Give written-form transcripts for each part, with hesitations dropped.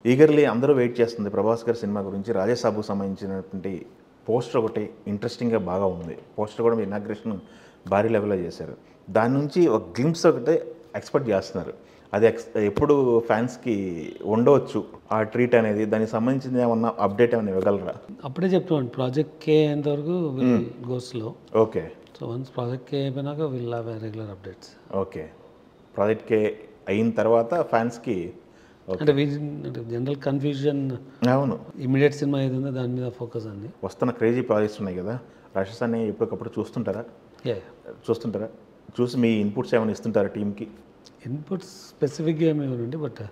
Eagerly అందరూ wait చేస్తుంది ప్రభాస్ గారి సినిమా గురించి. రాజాసాబుకు సంబంధించినటువంటి పోస్టర్ ఒకటి ఇంట్రెస్టింగ్గా బాగా ఉంది. పోస్టర్ కూడా మీ ఇనాగ్రేషన్ భారీ లెవెల్లో చేశారు. దాని నుంచి ఒక గ్లింప్స్ ఒకటే ఎక్స్పెక్ట్ చేస్తున్నారు. అది ఎప్పుడు ఫ్యాన్స్కి ఉండవచ్చు ఆ ట్రీట్ అనేది. దానికి సంబంధించిన ఏమన్నా అప్డేట్ ఏమైనా ఇవ్వగలరా? అప్పుడే చెప్తున్నాను ప్రాజెక్ట్ కే అయ్యేంతవరకు గోస్లో. Okay. So once project K అయిపోయినాక will have regular updates. Okay. Project K అయిన తర్వాత ఫ్యాన్స్కి అంటే జనరల్ కన్ఫ్యూజన్. అవును, ఇమీడియట్ సినిమా ఏది ఉందో దాని మీద ఫోకస్ అండి. వస్తున్న క్రేజీ ప్రాజెక్ట్స్ ఉన్నాయి కదా, రాక్షసాన్ని ఎప్పటికప్పుడు చూస్తుంటారా? చూస్తుంటారా? చూసి మీ ఇన్పుట్స్ ఏమైనా ఇస్తుంటారా టీంకి? ఇన్పుట్స్ స్పెసిఫిక్గా ఏమి ఇవ్వనండి, బట్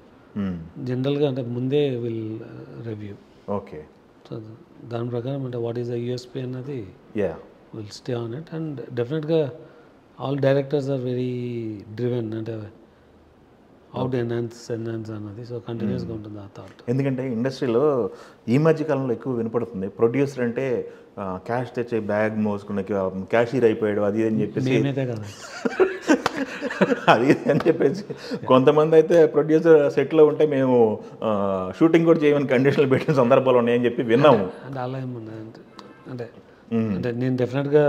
జనరల్గా అంటే ముందే విల్ రివ్యూ. ఓకే. సో దాని ప్రకారం అంటే వాట్ ఈస్ ద యూఎస్పీ అన్నది will stay on it. And డెఫినెట్గా all directors are very driven, అంటే అవుట్ ఎన్హాన్స్ అన్నది. సో కంటిన్యూస్గా ఉంటుంది ఆ థాట్. ఎందుకంటే ఇండస్ట్రీలో ఈ మధ్య కాలంలో ఎక్కువ వినపడుతుంది, ప్రొడ్యూసర్ అంటే క్యాష్ తెచ్చే బ్యాగ్ మోసుకున్న క్యాషియర్ అయిపోయాడు అది అని చెప్పేసి. మేమైతే కదా అది అని చెప్పేసి కొంతమంది అయితే ప్రొడ్యూసర్ సెట్లో ఉంటే మేము షూటింగ్ కూడా చేయమని కండిషన్లు పెట్టిన సందర్భాలు ఉన్నాయని చెప్పి విన్నాము. అంటే అలా ఏమన్నా అంటే అంటే నేను డెఫినెట్గా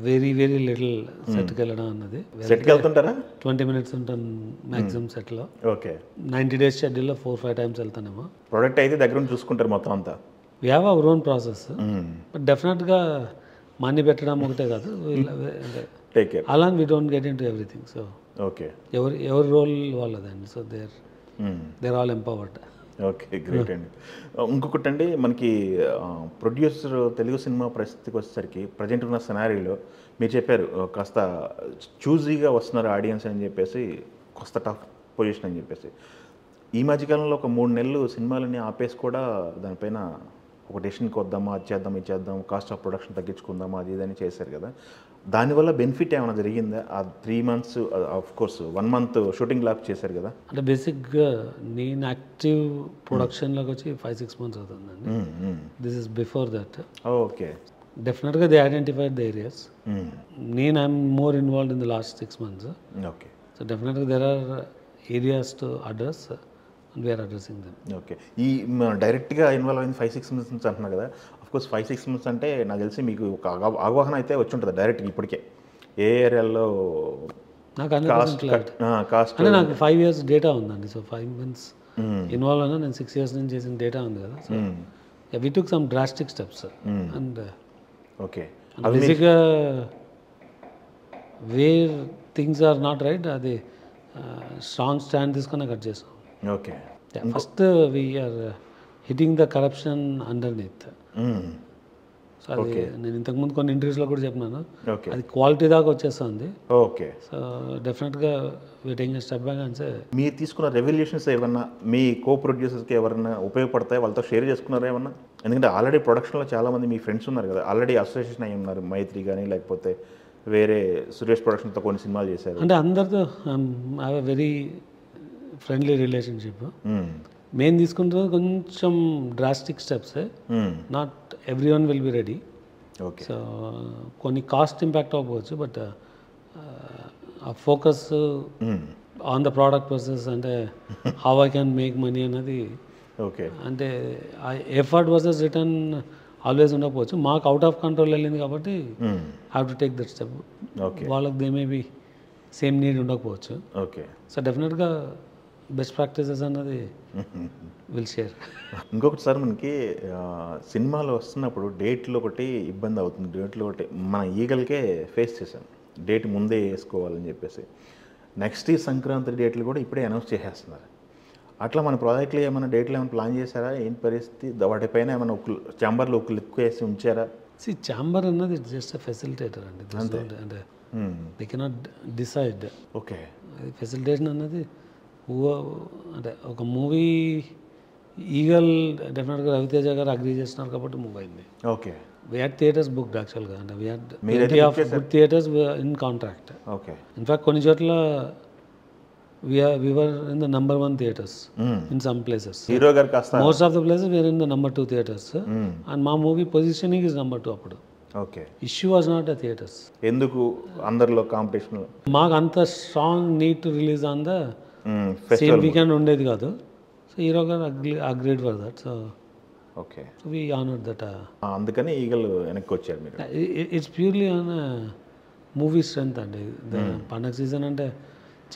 వెరీ లిటిల్ సెట్కి వెళ్ళడం అన్నది. సెట్కి వెళ్తుంటారా? 20 minutes ఉంటాను మ్యాక్సిమం సెట్లో. ఓకే. 90 days షెడ్యూల్లో 4-5 times వెళ్తానేమో. ప్రోడక్ట్ అయితే దగ్గర నుంచి చూసుకుంటారు మొత్తం అంతా. We have our own process. But డెఫినెట్గా మనీ పెట్టడం ఒకటే కాదు, అంటే టేక్ కేర్ అలా we don't get into everything. So okay, ఎవరి రోల్ వాళ్ళదండి. So they're all empowered. Okay, great అండి. ఇంకొకటి అండి, మనకి ప్రొడ్యూసర్ తెలుగు సినిమా పరిస్థితికి వచ్చేసరికి ప్రజెంట్ ఉన్న సినారీలో మీరు చెప్పారు కాస్త చూజీగా వస్తున్నారు ఆడియన్స్ అని చెప్పేసి, కాస్త టఫ్ పొజిషన్ అని చెప్పేసి. ఈ మధ్యకాలంలో ఒక 3 నెలలు సినిమాలని ఆపేసి కూడా దానిపైన ఒక డెసిషన్కి వద్దామా, అది చేద్దాం ఇది చేద్దాం, కాస్ట్ ఆఫ్ ప్రొడక్షన్ తగ్గించుకుందామా అది ఇదని చేశారు కదా. దానివల్ల బెనిఫిట్ ఏమైనా జరిగిందా? ఆ 3 months of course 1 month shooting lock చేశారు కదా. అంటే బేసిక్గా నేను యాక్టివ్ ప్రొడక్షన్లోకి వచ్చి 5-6 months అవుతుందండి. This is before that. Okay. డెఫినెట్గా దే ఐడెంటిఫైడ్ ద ఏరియాస్. నేను I'm more involved in the last 6 months. Okay. So డెఫినెట్గా there are areas to address and we're addressing them. Okay. ఈ డైరెక్ట్గా ఇన్వాల్వ్ అయింది 5-6 months నుంచి అంటున్నారు కదా. అఫ్కోర్స్ 5-6 months అంటే నాకు తెలిసి మీకు ఒక అవగాహన అయితే వచ్చి ఉంటుంది డైరెక్ట్గా ఇప్పటికే ఏ ఏరియాలో నాకు కాస్ట్ అంటే నాకు 5 years డేటా ఉందండి. సో 5 months ఇన్వాల్వ్ అయినా నేను 6 years నుంచి చేసిన డేటా ఉంది కదా. So we took some drastic steps. And okay, బేసిక్గా where things are not right అది స్ట్రాంగ్ స్టాండ్ తీసుకొని కట్ చేస్తాం. Okay. First we're hitting the corruption underneath. So అది నేను ఇంతకుముందు కొన్ని ఇంటర్వ్యూస్లో కూడా చెప్పినాను. అది క్వాలిటీ దాకా వచ్చేస్తుంది. ఓకే. సో డెఫినెట్గా టేకింగ్ స్టెప్ బ్యాక్ అంటే మీరు తీసుకున్న రెవల్యూషన్స్ ఏమన్నా మీ కో ప్రొడ్యూసర్స్కి ఎవరైనా ఉపయోగపడతాయి, వాళ్ళతో షేర్ చేసుకున్నారా ఏమన్నా? ఎందుకంటే ఆల్రెడీ ప్రొడక్షన్లో చాలామంది మీ ఫ్రెండ్స్ ఉన్నారు కదా, ఆల్రెడీ అసోసియేషన్ అయి ఉన్నారు, మైత్రి కానీ లేకపోతే వేరే సురేష్ ప్రొడక్షన్తో కొన్ని సినిమాలు చేశారు. అంటే అందరితో I have a very friendly relationship. మేము తీసుకుంటే కొంచెం drastic steps, not every one will be ready. Okay. So కొన్ని కాస్ట్ ఇంపాక్ట్ అవ్వవచ్చు, బట్ ఆ focus on the product process అంటే how I can make money అన్నది. ఓకే. అంటే ఆ ఎఫర్ట్ వర్సెస్ రిటర్న్ ఆల్వేస్ ఉండకపోవచ్చు. మాకు అవుట్ ఆఫ్ కంట్రోల్ వెళ్ళింది కాబట్టి have to take that step. వాళ్ళకి they may be same need ఉండకపోవచ్చు. ఓకే. సో డెఫినెట్గా బెస్ట్ ప్రాక్టీసెస్ అన్నది విల్ షేర్. ఇంకొకటి సార్, మనకి సినిమాలు వస్తున్నప్పుడు డేట్లు ఒకటి ఇబ్బంది అవుతుంది. డేట్లు ఒకటి మన ఈగల్కే ఫేస్ చేశాను, డేట్ ముందే వేసుకోవాలని చెప్పేసి. నెక్స్ట్ ఈ సంక్రాంతి డేట్లు కూడా ఇప్పుడే అనౌన్స్ చేసేస్తున్నారు. అట్లా మన ప్రాజెక్టులు ఏమైనా డేట్లు ఏమైనా ప్లాన్ చేశారా? ఏంటి పరిస్థితి? వాటిపైన ఏమైనా ఛాంబర్లో ఒక లిక్ వేసి ఉంచారా? ఛాంబర్ అన్నది జస్ట్ ఫెసిలిటేటర్ అండి. అంటే they cannot decide. Okay. Facilitation అన్నది అంటే ఒక మూవీ ఈగల్ డెఫినెట్గా రవితేజ గారు అగ్రీ చేస్తున్నారు కాబట్టి మూవ్ అయింది. Okay. We had theatres booked యాక్చువల్గా. అంటే we had good theatres in contract. Okay. In fact కొన్ని చోట్ల we were in the number 1 theaters in some places. Hero గారు కాస్త most of the places we are in the number 2 theaters. And మా movie positioning is number 2 అప్పుడు. Okay. Issue was not the theatres. ఎందుకు అందరిలో competition? మాకు అంత strong need to release on the same weekend ఉండేది కాదు. సో హీరో గారు agreed for that. So okay. We honoured that. అందుకని ఈగల్ వెనక్కి వచ్చారు మీరు. It's purely on movie strength అండి. పండగ సీజన్ అంటే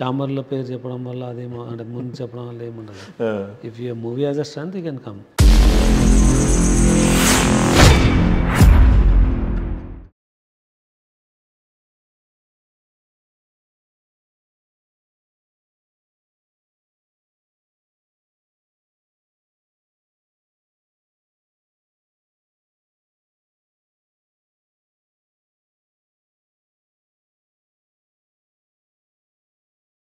చామర్ల పేరు చెప్పడం వల్ల అదేమో అంటే ముందు చెప్పడం వల్ల ఏముండదు. If you movie as a strength you can come.